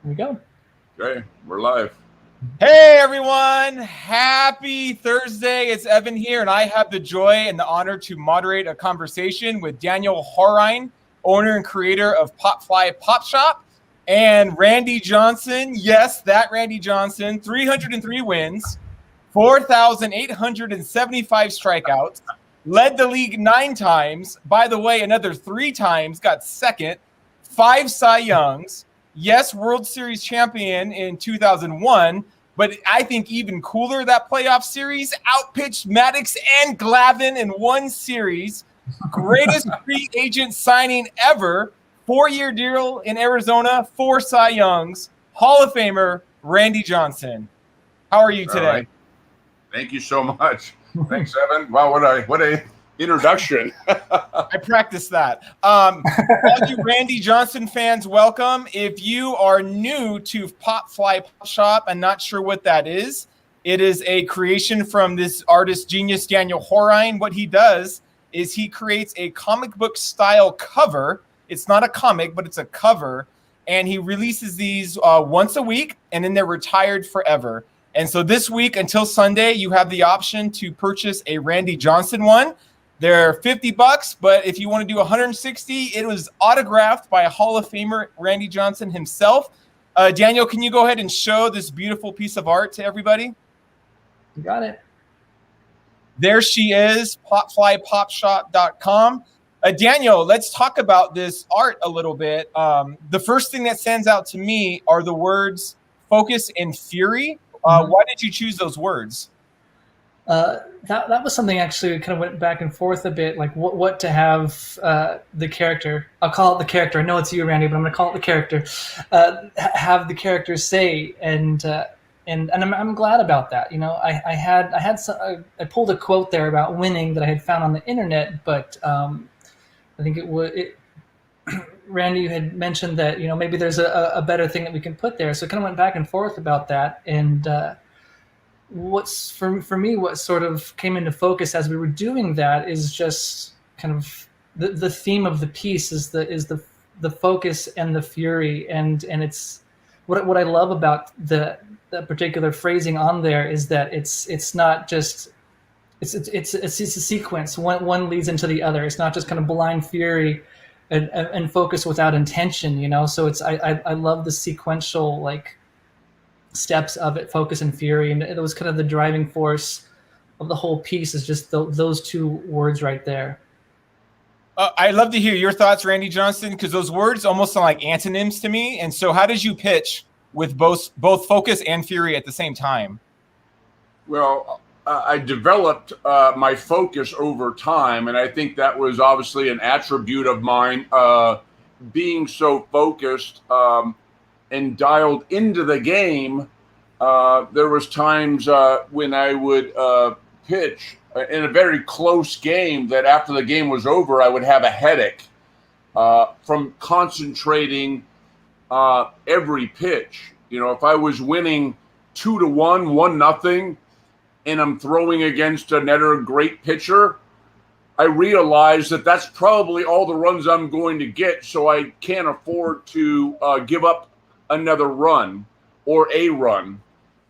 Here we go. Okay, we're live. Hey everyone, happy Thursday. It's Evan here, and I have the joy and the honor to moderate a conversation with Daniel Horine, owner and creator of Popfly Pop Shop, and Randy Johnson. Yes, that Randy Johnson, 303 wins, 4,875 strikeouts, led the league 9 times. By the way, another 3 times, got second, 5 Cy Youngs. Yes, World Series champion in 2001, but I think even cooler, that playoff series outpitched Maddox and Glavine in one series. Greatest free agent signing ever. 4-year deal in Arizona, 4 Cy Youngs. Hall of Famer Randy Johnson. How are you today? Right. Thank you so much. Thanks, Evan. Wow, what a introduction. I practiced that. All you Randy Johnson fans, welcome. If you are new to Popfly Pop Shop and not sure what that is, it is a creation from this artist genius, Daniel Horine. What he does is he creates a comic book style cover. It's not a comic, but it's a cover. And he releases these once a week, and then they're retired forever. And so this week until Sunday, you have the option to purchase a Randy Johnson one. They're $50, but if you want to do 160, it was autographed by a Hall of Famer, Randy Johnson himself. Daniel, can you go ahead and show this beautiful piece of art to everybody? You got it. There she is, popflypopshop.com. Daniel, let's talk about this art a little bit. The first thing that stands out to me are the words focus and fury. Why did you choose those words? That was something actually we kind of went back and forth a bit, like what to have the character. I'll call it the character. I know it's you, Randy, but I'm going to call it the character. Have the character say, and I'm glad about that. You know, I pulled a quote there about winning that I had found on the internet, but I think Randy, you had mentioned that maybe there's a better thing that we can put there. So I kind of went back and forth about that, and what's for me, what sort of came into focus as we were doing that is just kind of the theme of the piece is the focus and the fury, and it's what I love about the particular phrasing on there is that it's not just it's a sequence. One leads into the other. It's not just kind of blind fury and focus without intention, So I love the sequential steps of it, focus and fury, and it was kind of the driving force of the whole piece is just those 2 words right there. I'd love to hear your thoughts, Randy Johnson, because those words almost sound like antonyms to me. And so how did you pitch with both focus and fury at the same time? Well, I developed my focus over time, and I think that was obviously an attribute of mine, being so focused and dialed into the game. There was times when I would pitch in a very close game that after the game was over, I would have a headache from concentrating every pitch. If I was winning 2-1, 1-0, and I'm throwing against another great pitcher, I realized that that's probably all the runs I'm going to get, so I can't afford to give up another run or a run.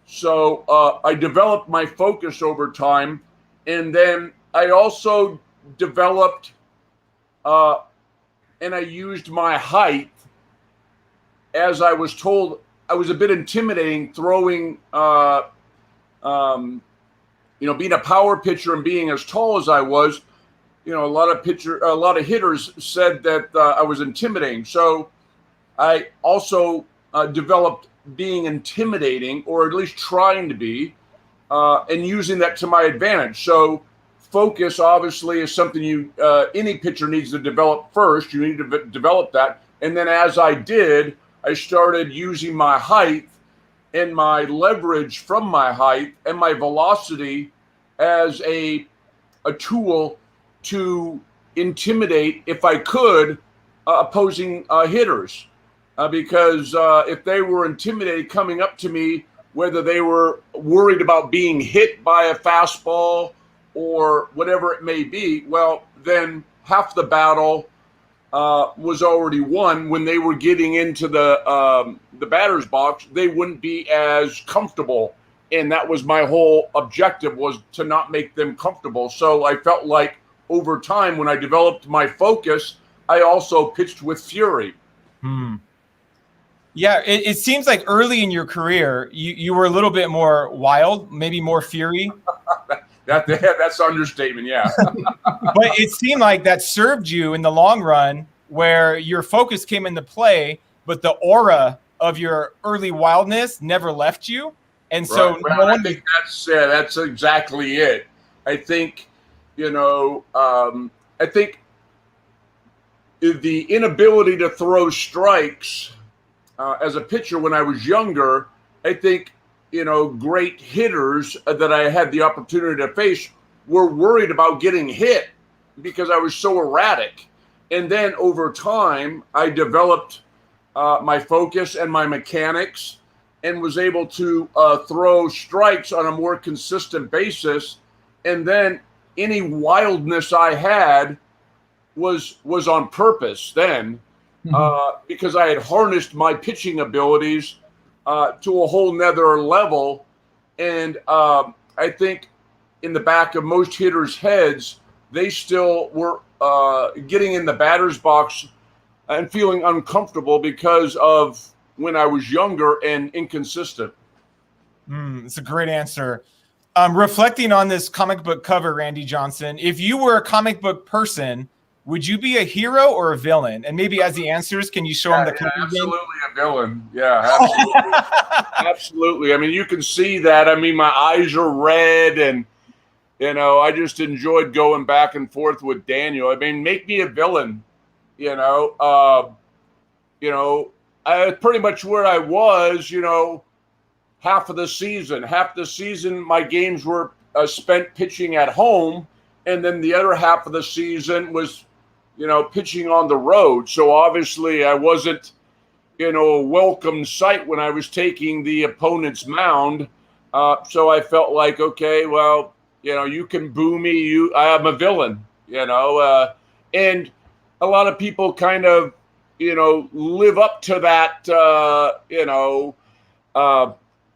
So I developed my focus over time, and then I also developed and I used my height. As I was told, I was a bit intimidating throwing being a power pitcher and being as tall as I was. A lot of hitters said that I was intimidating. So I also developed being intimidating, or at least trying to be, and using that to my advantage. So focus obviously is something any pitcher needs to develop first. You need to develop that. And then as I did, I started using my height and my leverage from my height and my velocity as a tool to intimidate, if I could, opposing hitters. Because if they were intimidated coming up to me, whether they were worried about being hit by a fastball or whatever it may be, well, then half the battle was already won. When they were getting into the batter's box, they wouldn't be as comfortable, and that was my whole objective, was to not make them comfortable. So I felt like over time, when I developed my focus, I also pitched with fury. Yeah, it seems like early in your career, you were a little bit more wild, maybe more fury. That's an understatement, yeah. But it seemed like that served you in the long run, where your focus came into play, but the aura of your early wildness never left you. And so right. Well, I think that's exactly it. I think, I think the inability to throw strikes as a pitcher when I was younger, I think, great hitters that I had the opportunity to face were worried about getting hit because I was so erratic. And then over time, I developed my focus and my mechanics and was able to throw strikes on a more consistent basis. And then any wildness I had was on purpose then, because I had harnessed my pitching abilities to a whole nother level. And I think in the back of most hitters' heads, they still were getting in the batter's box and feeling uncomfortable because of when I was younger and inconsistent. It's a great answer. Reflecting on this comic book cover, Randy Johnson, if you were a comic book person, would you be a hero or a villain? And maybe as the answers, can you show them the clip? Absolutely a villain. Yeah, absolutely. Absolutely. I mean, you can see that. I mean, my eyes are red, and I just enjoyed going back and forth with Daniel. I mean, make me a villain. I pretty much where I was. Half the season, my games were spent pitching at home, and then the other half of the season was, pitching on the road. So obviously I wasn't, a welcome sight when I was taking the opponent's mound. So I felt like, okay, well, you can boo me. I am a villain, and a lot of people kind of, live up to that,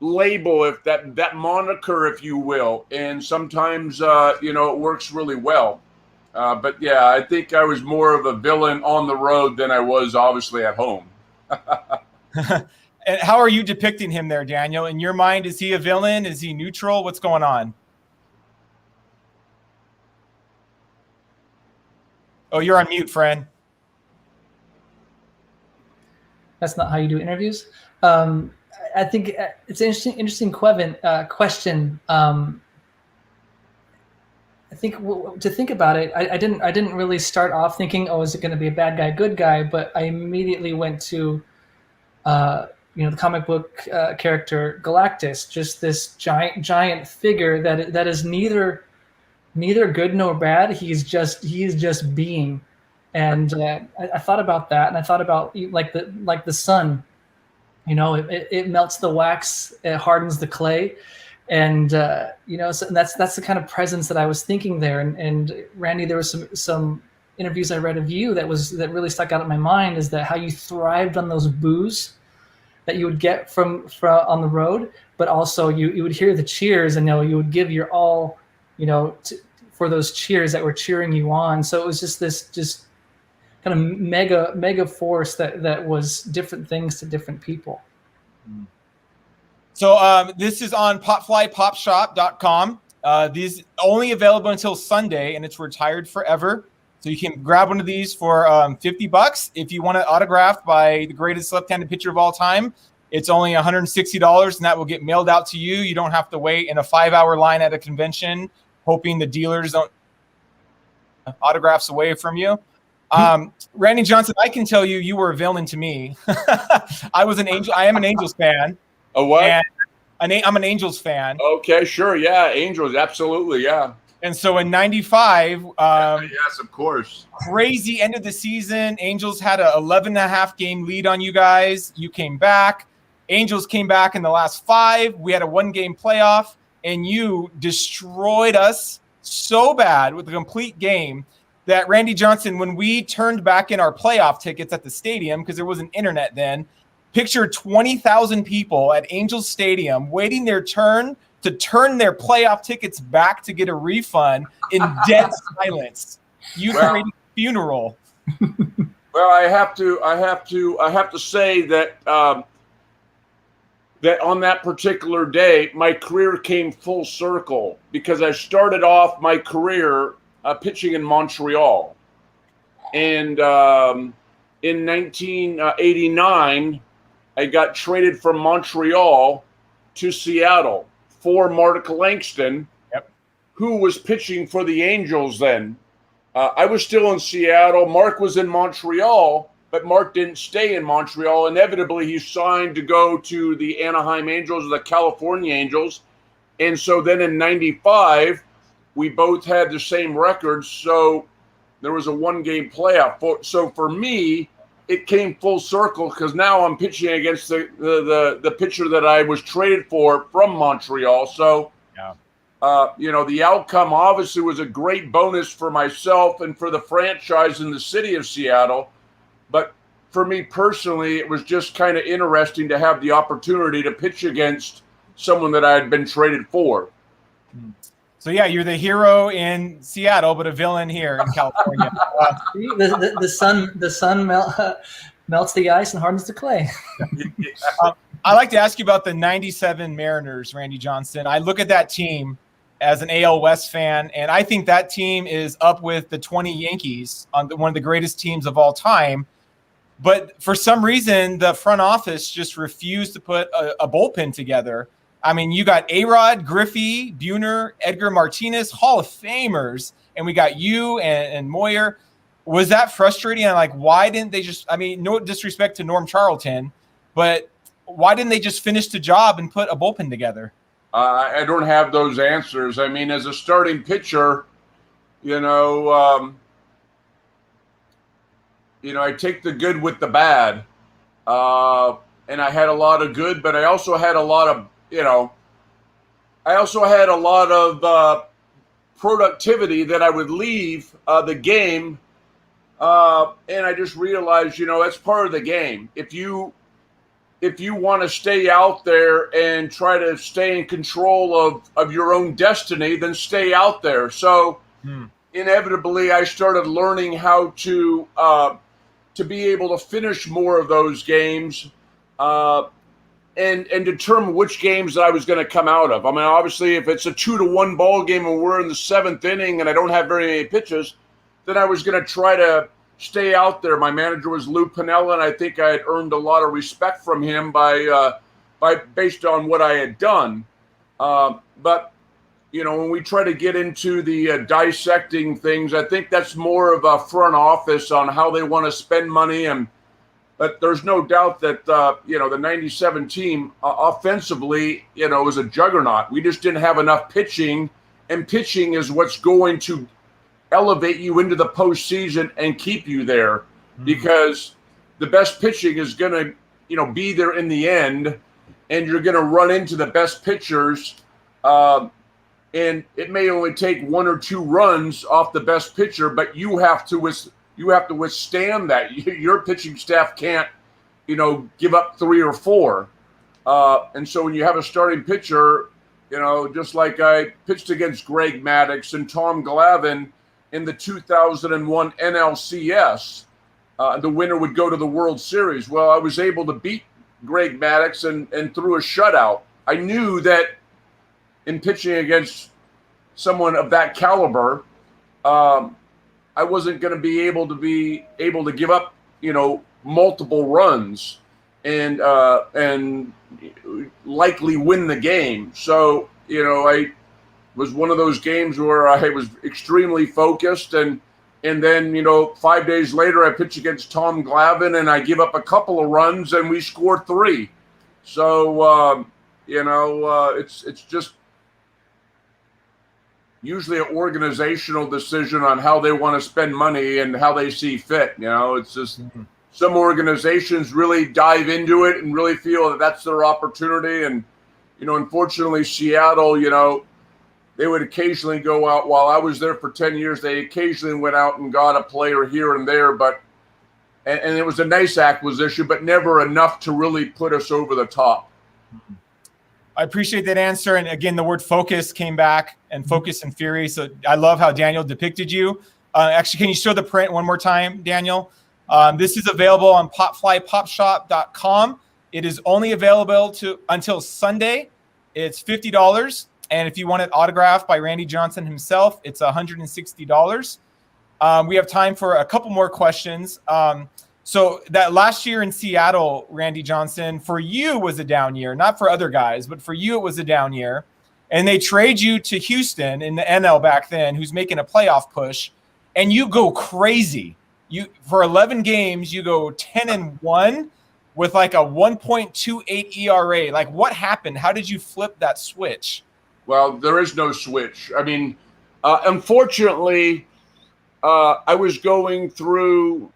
label, if that moniker, if you will. And sometimes, it works really well. But yeah, I think I was more of a villain on the road than I was obviously at home. And how are you depicting him there, Daniel? In your mind, is he a villain? Is he neutral? What's going on? Oh, you're on mute, friend. That's not how you do interviews. I think it's an interesting question. I think to think about it, I didn't really start off thinking, oh, is it going to be a bad guy, good guy? But I immediately went to, the comic book character Galactus, just this giant figure that is neither good nor bad. He is just being. And I thought about that, and I thought about like the sun. It melts the wax, it hardens the clay, and so that's the kind of presence that I was thinking there. And Randy, there was some interviews I read of you that really stuck out in my mind, is that how you thrived on those boos that you would get from on the road, but also you would hear the cheers, and you would give your all, for those cheers that were cheering you on. So it was just kind of mega force that was different things to different people. So this is on popflypopshop.com. These only available until Sunday, and it's retired forever. So you can grab one of these for $50. If you want it autographed by the greatest left-handed pitcher of all time, it's only $160, and that will get mailed out to you. You don't have to wait in a 5-hour line at a convention, hoping the dealers don't autographs away from you. Randy Johnson, I can tell you were a villain to me. I am an Angels fan. A what? I'm an Angels fan. Okay, sure. Yeah. Angels. Absolutely. Yeah. And so in 95, yes, of course. Crazy end of the season. Angels had a 11.5 game lead on you guys. You came back. Angels came back in the last 5. We had a 1-game playoff, and you destroyed us so bad with a complete game. that Randy Johnson, when we turned back in our playoff tickets at the stadium, because there wasn't internet then, picture 20,000 people at Angels Stadium waiting their turn to turn their playoff tickets back to get a refund in dead silence. You created a funeral. Well, I have to say that that on that particular day, my career came full circle because I started off my career pitching in Montreal, and in 1989, I got traded from Montreal to Seattle for Mark Langston, who was pitching for the Angels then. I was still in Seattle. Mark was in Montreal, but Mark didn't stay in Montreal. Inevitably, he signed to go to the Anaheim Angels or the California Angels. And so then in 95, we both had the same records. So there was a one-game playoff. So for me, it came full circle because now I'm pitching against the pitcher that I was traded for from Montreal. So, the outcome obviously was a great bonus for myself and for the franchise in the city of Seattle. But for me personally, it was just kind of interesting to have the opportunity to pitch against someone that I had been traded for. So, you're the hero in Seattle, but a villain here in California. The sun melts the ice and hardens the clay. I'd like to ask you about the 97 Mariners, Randy Johnson. I look at that team as an AL West fan, and I think that team is up with the 20 Yankees on one of the greatest teams of all time. But for some reason, the front office just refused to put a bullpen together. I mean, you got A-Rod, Griffey, Buhner, Edgar Martinez, Hall of Famers, and we got you and Moyer. Was that frustrating? And why didn't they just, no disrespect to Norm Charlton, but why didn't they just finish the job and put a bullpen together? I don't have those answers. I mean, as a starting pitcher, I take the good with the bad. And I had a lot of good, but I also had a lot of, productivity that I would leave the game. And I just realized, that's part of the game. If you want to stay out there and try to stay in control of your own destiny, then stay out there. So inevitably, I started learning how to be able to finish more of those games and determine which games that I was going to come out of. I mean, obviously, if it's a 2-1 ball game and we're in the 7th inning and I don't have very many pitches, then I was going to try to stay out there. My manager was Lou Piniella, and I think I had earned a lot of respect from him by based on what I had done. But when we try to get into the dissecting things, I think that's more of a front office on how they want to spend money. But there's no doubt that the 97 team offensively, was a juggernaut. We just didn't have enough pitching, and pitching is what's going to elevate you into the postseason and keep you there, because the best pitching is going to, be there in the end, and you're going to run into the best pitchers. And it may only take 1 or 2 runs off the best pitcher, but you have to withstand that. Your pitching staff can't, give up 3 or 4. And so when you have a starting pitcher, just like I pitched against Greg Maddux and Tom Glavine in the 2001 NLCS, the winner would go to the World Series. Well, I was able to beat Greg Maddux and threw a shutout. I knew that in pitching against someone of that caliber, I wasn't going to be able to give up, multiple runs and likely win the game. So, I was one of those games where I was extremely focused, and then 5 days later I pitch against Tom Glavine and I give up a couple of runs and we score 3. So it's just usually an organizational decision on how they want to spend money and how they see fit. It's just some organizations really dive into it and really feel that that's their opportunity. And, unfortunately, Seattle, they would occasionally go out. While I was there for 10 years, they occasionally went out and got a player here and there, and it was a nice acquisition, but never enough to really put us over the top. I appreciate that answer. And again, the word focus came back, and focus and fury. So I love how Daniel depicted you. Actually, can you show the print one more time, Daniel? This is available on popflypopshop.com. It is only available until Sunday. It's $50. And if you want it autographed by Randy Johnson himself, it's $160. We have time for a couple more questions. So that last year in Seattle, Randy Johnson, for you was a down year, not for other guys, but for you it was a down year. And they trade you to Houston in the NL back then, who's making a playoff push, and you go crazy. You for 11 games, you go 10-1 with like a 1.28 ERA. Like, what happened? How did you flip that switch? Well, there is no switch. I mean, unfortunately, I was going through,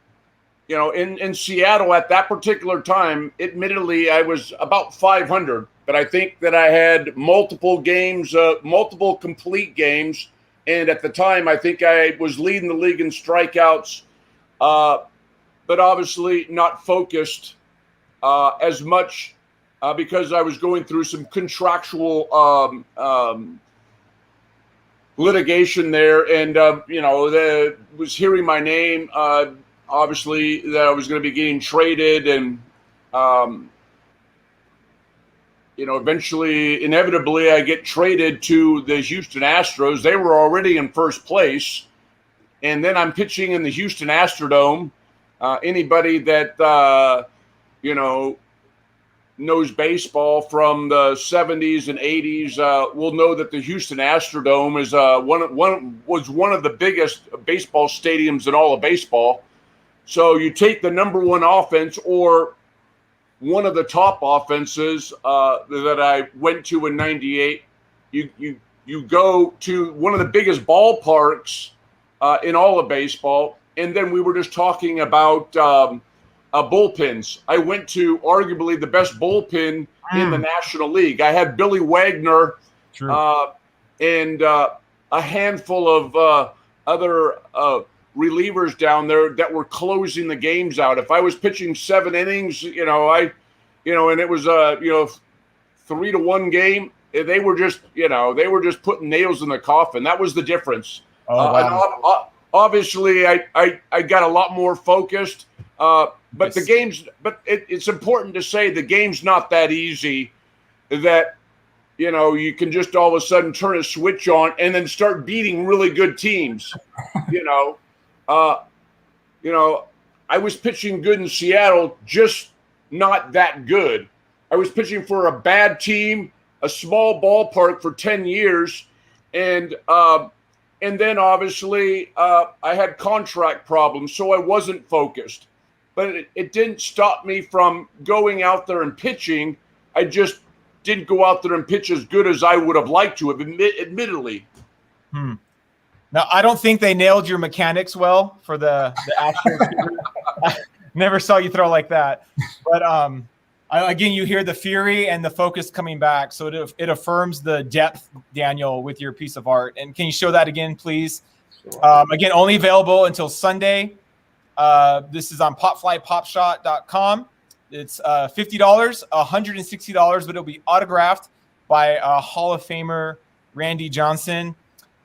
in Seattle at that particular time, admittedly, I was about 500, but I think that I had multiple games, multiple complete games. And at the time, I think I was leading the league in strikeouts, but obviously not focused as much because I was going through some contractual litigation there, and was hearing my name. Obviously, that I was going to be getting traded, and eventually, inevitably, I get traded to the Houston Astros. They were already in first place, and then I'm pitching in the Houston Astrodome. Anybody that knows baseball from the 70s and 80s will know that the Houston Astrodome is was one of the biggest baseball stadiums in all of baseball. So you take the number one offense, or one of the top offenses that I went to in '98. You go to one of the biggest ballparks in all of baseball, and then we were just talking about bullpens. I went to arguably the best bullpen in the National League. I had Billy Wagner and a handful of other relievers down there that were closing the games out. If I was pitching 7 innings, and it was a 3-1 game, they were just putting nails in the coffin. That was the difference. Oh, wow. And obviously, I got a lot more focused. But the game's, it's important to say the game's not that easy that, you can just all of a sudden turn a switch on and then start beating really good teams. I was pitching good in Seattle, just not that good. I was pitching for a bad team, a small ballpark for 10 years. And then obviously I had contract problems, so I wasn't focused. But it didn't stop me from going out there and pitching. I just didn't go out there and pitch as good as I would have liked to have, admittedly. Now, I don't think they nailed your mechanics well for the Astros. I never saw you throw like that. But again, you hear the fury and the focus coming back. So it affirms the depth, Daniel, with your piece of art. And can you show that again, please? Sure. Again, only available until Sunday. This is on popflypopshot.com. It's $50, $160, but it'll be autographed by Hall of Famer Randy Johnson.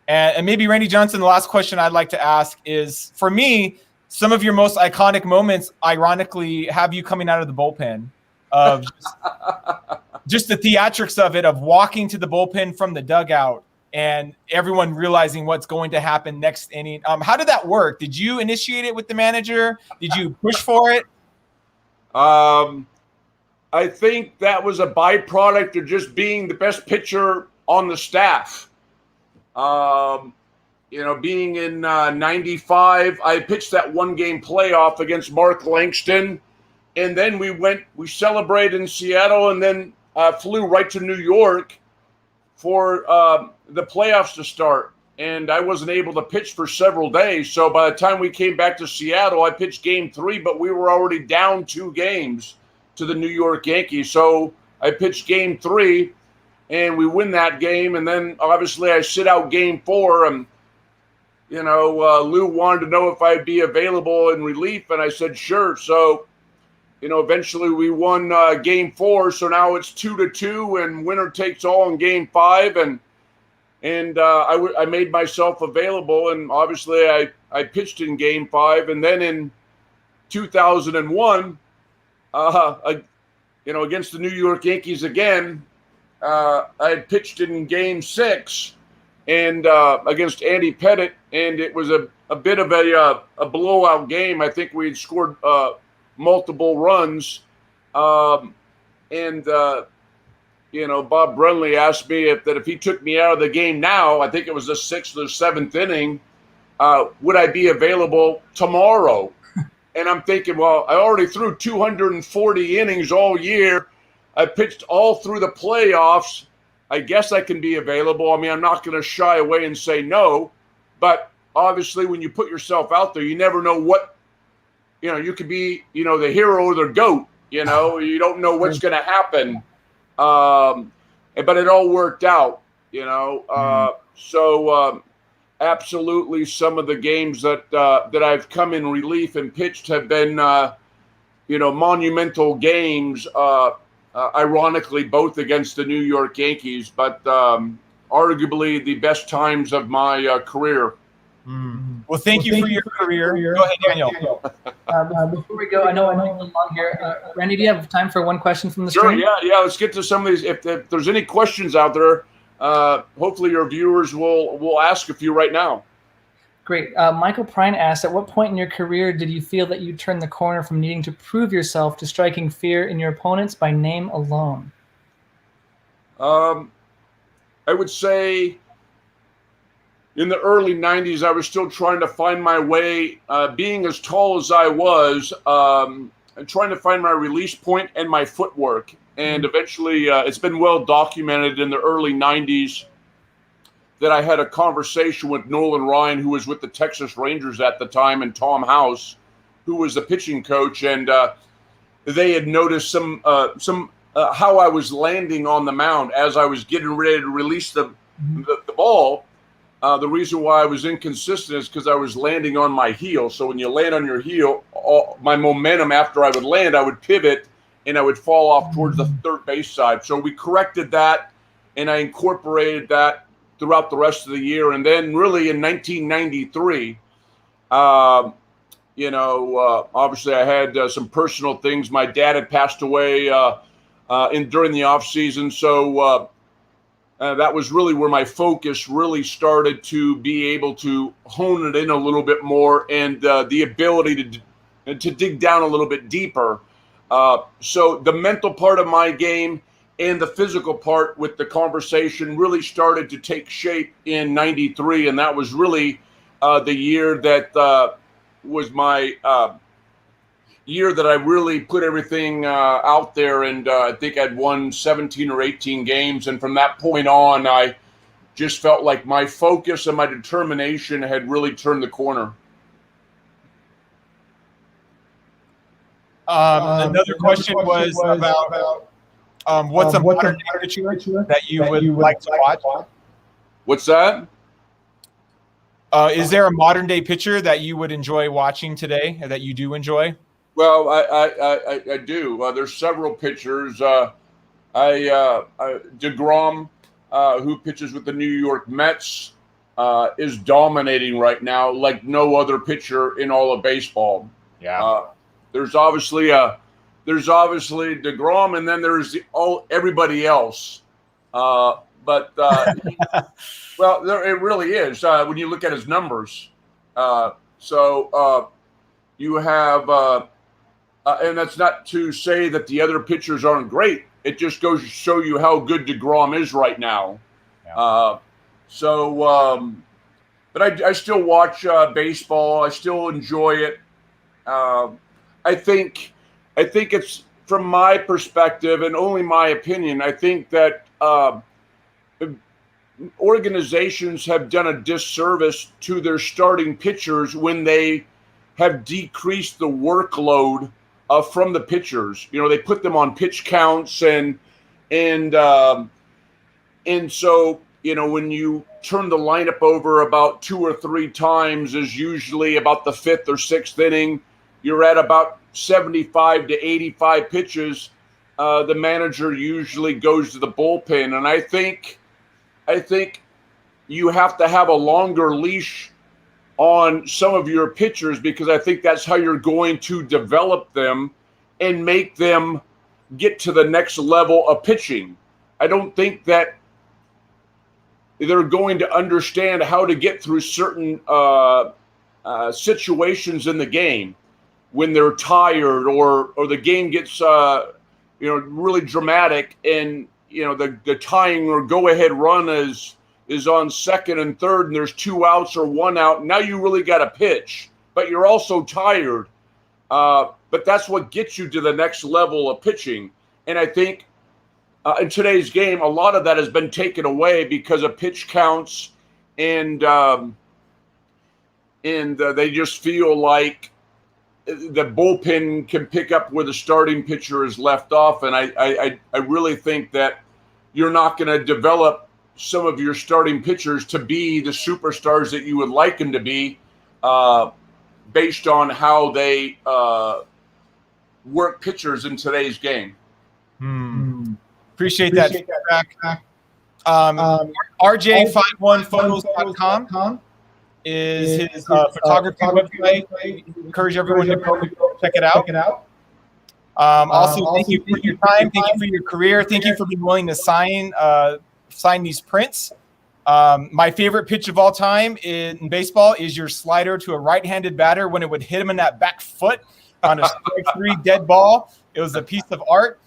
And maybe, Randy Johnson, the last question I'd like to ask is, for me, some of your most iconic moments, ironically, have you coming out of the bullpen, of just the theatrics of it, of walking to the bullpen from the dugout and everyone realizing what's going to happen next inning. How did that work? Did you initiate it with the manager? Did you push for it? I think that was a byproduct of just being the best pitcher on the staff. Being in 95, I pitched that 1-game playoff against Mark Langston. And then we celebrated in Seattle, and then flew right to New York for the playoffs to start. And I wasn't able to pitch for several days. So by the time we came back to Seattle, I pitched game 3, but we were already down 2 games to the New York Yankees. So I pitched game 3, and we win that game. And then obviously I sit out game 4, and Lou wanted to know if I'd be available in relief, and I said sure. So eventually we won game 4, so now it's 2-2, and winner takes all in game 5, and I made myself available, and obviously I pitched in game 5, and then in 2001, against the New York Yankees again, I had pitched in game 6, and against Andy Pettit, and it was a bit of a blowout game. I think we had scored multiple runs, Bob Brunley asked me if he took me out of the game now, I think it was the 6th or 7th inning, would I be available tomorrow? And I'm thinking, well, I already threw 240 innings all year. I pitched all through the playoffs. I guess I can be available. I mean, I'm not going to shy away and say no, but obviously when you put yourself out there, you never know what, you could be, the hero or the GOAT, you don't know what's going to happen. But it all worked out, So absolutely, some of the games that I've come in relief and pitched have been, monumental games. Ironically, both against the New York Yankees, but arguably the best times of my career. Well, thank you for your career. Go ahead, Daniel. Before we go, I know I'm a little long here. Randy, do you have time for one question from the stream? Sure, yeah. Let's get to some of these. If there's any questions out there, hopefully your viewers will ask a few right now. Great. Michael Prine asked, at what point in your career did you feel that you turned the corner from needing to prove yourself to striking fear in your opponents by name alone? I would say in the early 90s, I was still trying to find my way, being as tall as I was, and trying to find my release point and my footwork. And eventually, it's been well documented in the early 90s that I had a conversation with Nolan Ryan, who was with the Texas Rangers at the time, and Tom House, who was the pitching coach. And they had noticed some how I was landing on the mound as I was getting ready to release the ball. The reason why I was inconsistent is because I was landing on my heel. So when you land on your heel, my momentum after I would land, I would pivot and I would fall off towards the third base side. So we corrected that, and I incorporated that throughout the rest of the year. And then really in 1993, obviously I had some personal things. My dad had passed away during the off season. So that was really where my focus really started to be able to hone it in a little bit more, and the ability to dig down a little bit deeper. So the mental part of my game and the physical part with the conversation really started to take shape in 93. And that was really the year that was my year that I really put everything out there. And I think I'd won 17 or 18 games. And from that point on, I just felt like my focus and my determination had really turned the corner. Another question was about what's a modern picture that you would like to watch? What's that? Is there a modern day pitcher that you would enjoy watching today, that you do enjoy? Well, I do. There's several pitchers. DeGrom, who pitches with the New York Mets, is dominating right now like no other pitcher in all of baseball. Yeah. There's obviously DeGrom, and then there's everybody else. Well, it really is when you look at his numbers. You have, and that's not to say that the other pitchers aren't great. It just goes to show you how good DeGrom is right now. Yeah. But I still watch baseball. I still enjoy it. I think it's, from my perspective and only my opinion, I think that organizations have done a disservice to their starting pitchers when they have decreased the workload from the pitchers. They put them on pitch counts and And so, when you turn the lineup over about 2 or 3 times, is usually about the 5th or 6th inning, you're at about 75 to 85 pitches. The manager usually goes to the bullpen. And I think you have to have a longer leash on some of your pitchers, because I think that's how you're going to develop them and make them get to the next level of pitching. I don't think that they're going to understand how to get through certain situations in the game when they're tired, or the game gets really dramatic, and the tying or go ahead run is on 2nd and 3rd, and there's 2 outs or 1 out. Now you really got to pitch, but you're also tired. But that's what gets you to the next level of pitching. And I think in today's game, a lot of that has been taken away because of pitch counts, and they just feel like the bullpen can pick up where the starting pitcher is left off. And I really think that you're not going to develop some of your starting pitchers to be the superstars that you would like them to be, based on how they work pitchers in today's game. Appreciate that feedback. RJ51photos.com is his photography website. Encourage everyone to go check it out. Also, thank you for your time. Thank you for your career. Thank you for being willing to sign these prints. My favorite pitch of all time in baseball is your slider to a right-handed batter when it would hit him in that back foot on a strike 3 dead ball. It was a piece of art.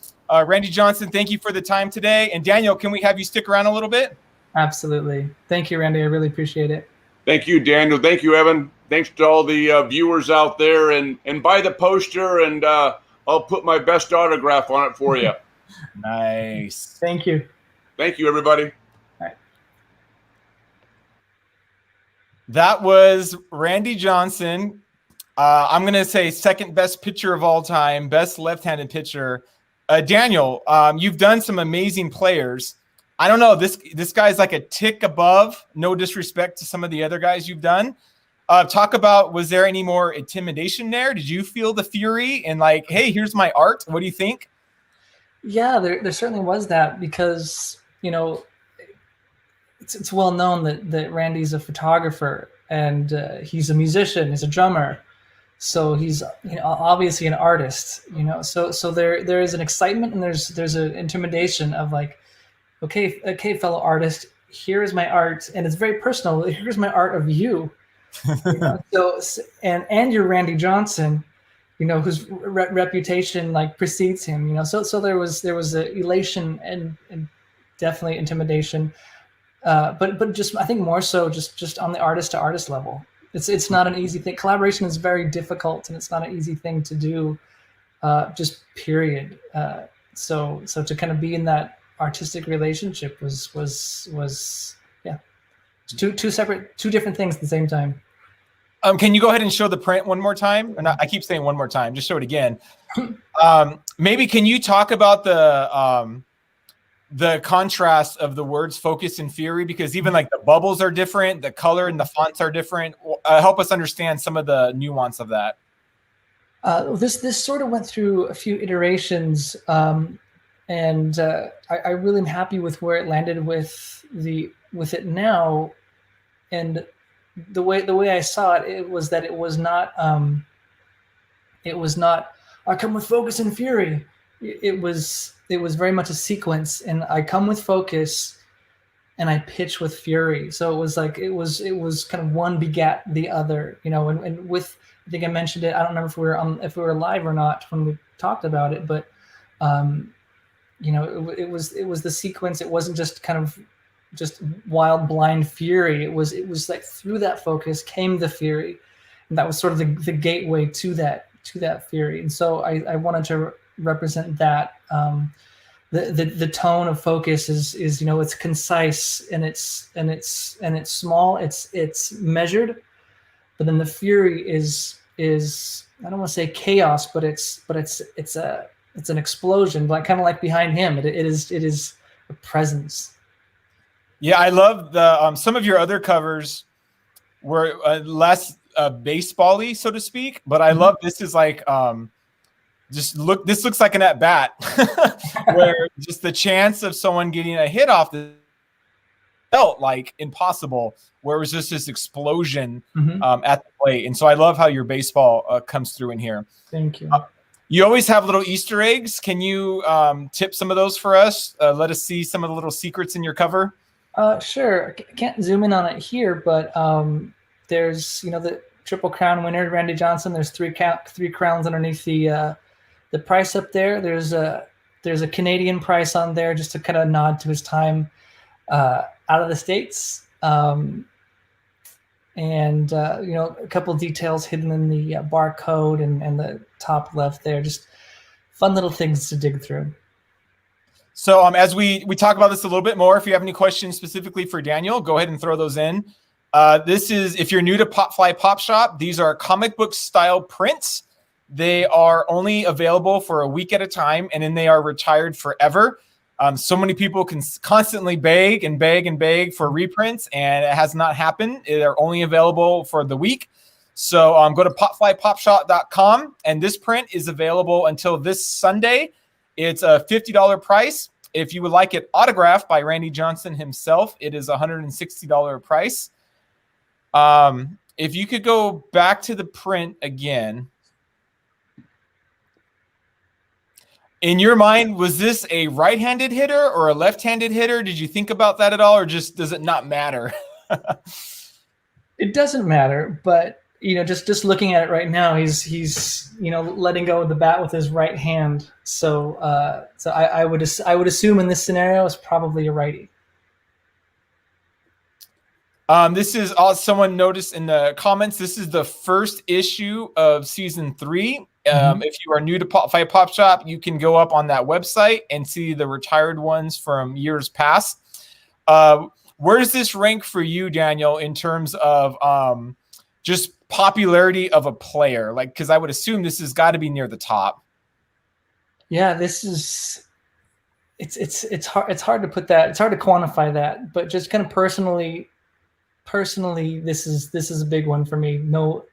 Randy Johnson, thank you for the time today. And Daniel, can we have you stick around a little bit? Absolutely. Thank you, Randy. I really appreciate it. Thank you, Daniel. Thank you, Evan. Thanks to all the viewers out there. And buy the poster, and I'll put my best autograph on it for you. Nice. Thank you. Thank you, everybody. All right. That was Randy Johnson. I'm going to say second best pitcher of all time, best left-handed pitcher. Daniel, you've done some amazing players. I don't know, this guy's like a tick above, no disrespect to some of the other guys you've done. Talk about, was there any more intimidation there? Did you feel the fury and like, hey, here's my art? What do you think? Yeah, there certainly was that, because, it's well known that Randy's a photographer, and he's a musician, he's a drummer. So he's obviously an artist, so there is an excitement, and there's an intimidation of like, okay, fellow artist, here is my art, and it's very personal. Here's my art of you. So and you're Randy Johnson, whose reputation like precedes him. So there was a elation and definitely intimidation, but just I think more so just on the artist to artist level. It's not an easy thing. Collaboration is very difficult, and it's not an easy thing to do, just period. So to kind of be in that artistic relationship was yeah, two different things at the same time. Can you go ahead and show the print one more time? And I keep saying one more time, just show it again. Maybe can you talk about the contrast of the words focus and fury, because even like the bubbles are different, the color and the fonts are different. Help us understand some of the nuance of that. This sort of went through a few iterations, and I really am happy with where it landed with it now. And the way I saw it, it was that it was not I come with focus and fury. It was very much a sequence, and I come with focus and I pitch with fury. So it was like it was kind of one begat the other, and with, I think I mentioned it, I don't remember if we were live or not when we talked about it, but it was the sequence. It wasn't just kind of just wild blind fury. It was like through that focus came the fury, and that was sort of the gateway to that fury. And so I wanted to represent that. The tone of focus is it's concise, and it's small, it's measured, but then the fury is I don't want to say chaos, but it's an explosion, but kind of like behind him, it is a presence. Yeah, I love the some of your other covers were less baseball-y, so to speak, but I love this is like this looks like an at bat where just the chance of someone getting a hit off the felt like impossible, where it was just this explosion at the plate. And so I love how your baseball comes through in here. Thank you. You always have little Easter eggs. Can you tip some of those for us? Let us see some of the little secrets in your cover. Sure. I can't zoom in on it here, but there's the Triple Crown winner, Randy Johnson. There's three crowns underneath the price up there. There's a Canadian price on there just to kind of nod to his time out of the States. And a couple of details hidden in the barcode and the top left there. Just fun little things to dig through. So as we talk about this a little bit more, if you have any questions specifically for Daniel, go ahead and throw those in. This is, if you're new to Popfly Pop Shop, these are comic book style prints. They are only available for a week at a time, and then they are retired forever. So many people can constantly beg and beg and beg for reprints, and it has not happened. They're only available for the week. So go to popflypopshop.com, and this print is available until this Sunday. It's a $50 price. If you would like it autographed by Randy Johnson himself, it is a $160 price. If you could go back to the print again. In your mind, was this a right-handed hitter or a left-handed hitter? Did you think about that at all, or just does it not matter? It doesn't matter, but just looking at it right now, he's letting go of the bat with his right hand. So I would assume in this scenario it's probably a righty. This is someone noticed in the comments. This is the first issue of season 3. If you are new to Popfly Pop Shop, you can go up on that website and see the retired ones from years past. Where does this rank for you, Daniel, in terms of just popularity of a player? Like, because I would assume this has got to be near the top. Yeah, this is. It's hard to put that. It's hard to quantify that, but just kind of personally, this is a big one for me. No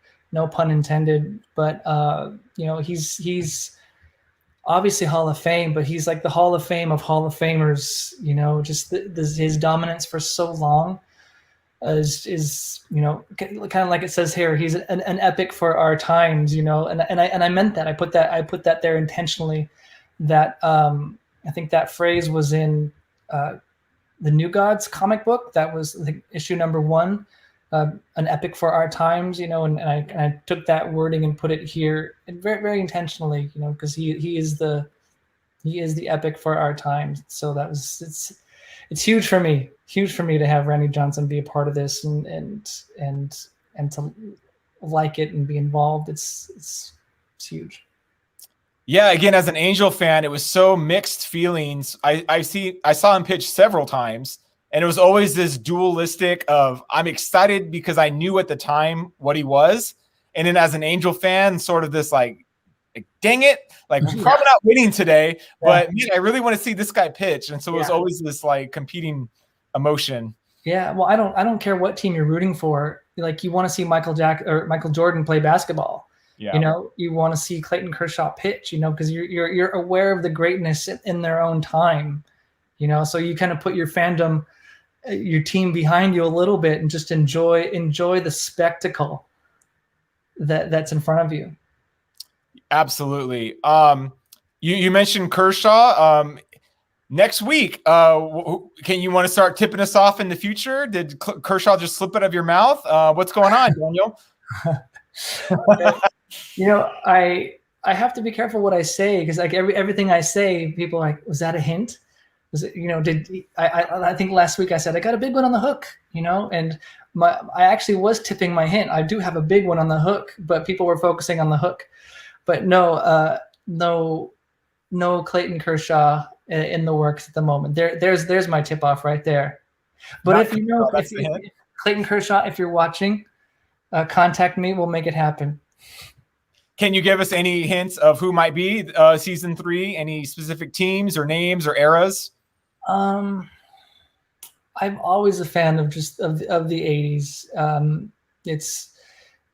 pun intended, but he's obviously Hall of Fame, but he's like the Hall of Fame of Hall of Famers. Just his dominance for so long is kind of like it says here. He's an epic for our times. And I meant that. I put that there intentionally. That I think that phrase was in the New Gods comic book. That was issue number 1. An epic for our times, and I took that wording and put it here, and very, very intentionally, because he is the epic for our times. So it's huge for me to have Randy Johnson be a part of this and to like it and be involved. It's huge. Yeah, again, as an Angel fan, it was so mixed feelings. I saw him pitch several times. And it was always this dualistic of, I'm excited because I knew at the time what he was. And then as an Angel fan, sort of this like dang it, like we're probably not winning today, but man, I really want to see this guy pitch. And so it was always this like competing emotion. Yeah, well, I don't care what team you're rooting for. Like, you want to see Michael Jordan play basketball. Yeah. You want to see Clayton Kershaw pitch, because you're aware of the greatness in their own time. So you kind of put your fandom, your team behind you a little bit and just enjoy the spectacle that's in front of you. Absolutely. You mentioned Kershaw. Next week, can you want to start tipping us off in the future? Did Kershaw just slip out of your mouth? What's going on, Daniel? I have to be careful what I say, because like everything I say, people are like, was that a hint? Was it, I think last week I said I got a big one on the hook, and I actually was tipping my hint. I do have a big one on the hook, but people were focusing on the hook. But no Clayton Kershaw in the works at the moment. There's my tip off right there. But Clayton Kershaw, if you're watching, contact me. We'll make it happen. Can you give us any hints of who might be season 3? Any specific teams or names or eras? I'm always a fan of just of the 80s. It's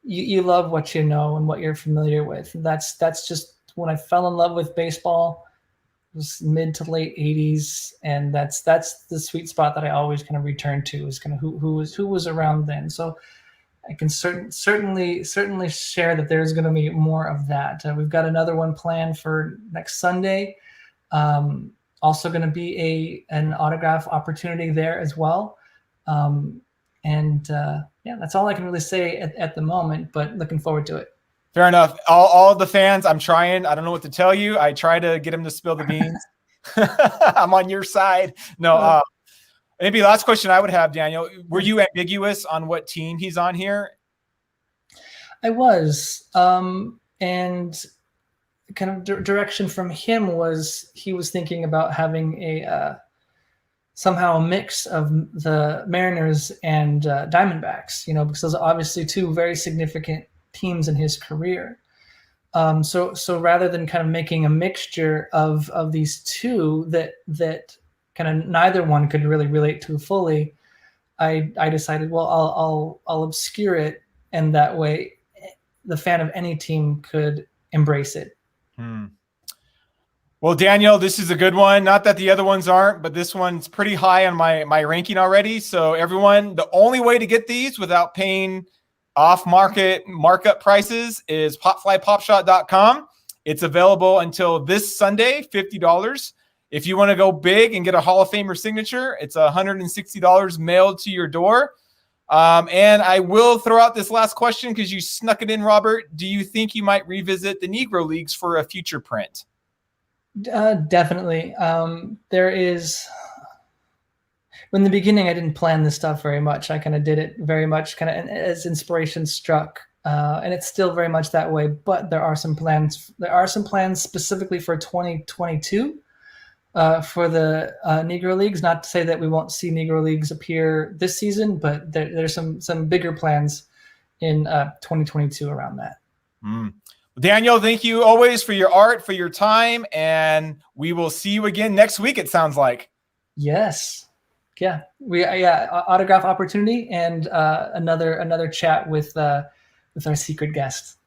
you love what you know and what you're familiar with. That's just when I fell in love with baseball. It was mid to late 80s, and that's the sweet spot that I always kind of return to, is kind of who was around then. So I can certainly share that there's going to be more of that. We've got another one planned for next Sunday. Also going to be an autograph opportunity there as well. Yeah, that's all I can really say at the moment, but looking forward to it. Fair enough. All the fans, I'm trying. I don't know what to tell you. I try to get them to spill the beans. I'm on your side. No, maybe last question I would have, Daniel. Were you ambiguous on what team he's on here? I was. And kind of direction from him was he was thinking about having somehow a mix of the Mariners and Diamondbacks, because those are obviously two very significant teams in his career. So rather than kind of making a mixture of these two that kind of neither one could really relate to fully, I decided, well, I'll obscure it, and that way the fan of any team could embrace it. Well, Daniel, this is a good one. Not that the other ones aren't, but this one's pretty high on my ranking already. So everyone, the only way to get these without paying off-market markup prices is popflypopshot.com. It's available until this Sunday, $50. If you want to go big and get a Hall of Famer signature, it's $160 mailed to your door. And I will throw out this last question because you snuck it in, Robert. Do you think you might revisit the Negro Leagues for a future print? Definitely. There is... In the beginning, I didn't plan this stuff very much. I kind of did it very much kind of as inspiration struck, and it's still very much that way. But there are some plans. There are some plans specifically for 2022 for the Negro Leagues. Not to say that we won't see Negro Leagues appear this season, but there's some bigger plans in 2022 around that. Daniel, thank you always for your art, for your time, and we will see you again next week, it sounds like. Yes. Yeah, autograph opportunity and another chat with our secret guest.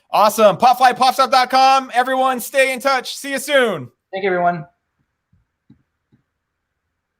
Awesome. Popflypopshop.com. Everyone, stay in touch. See you soon. Thank you, everyone.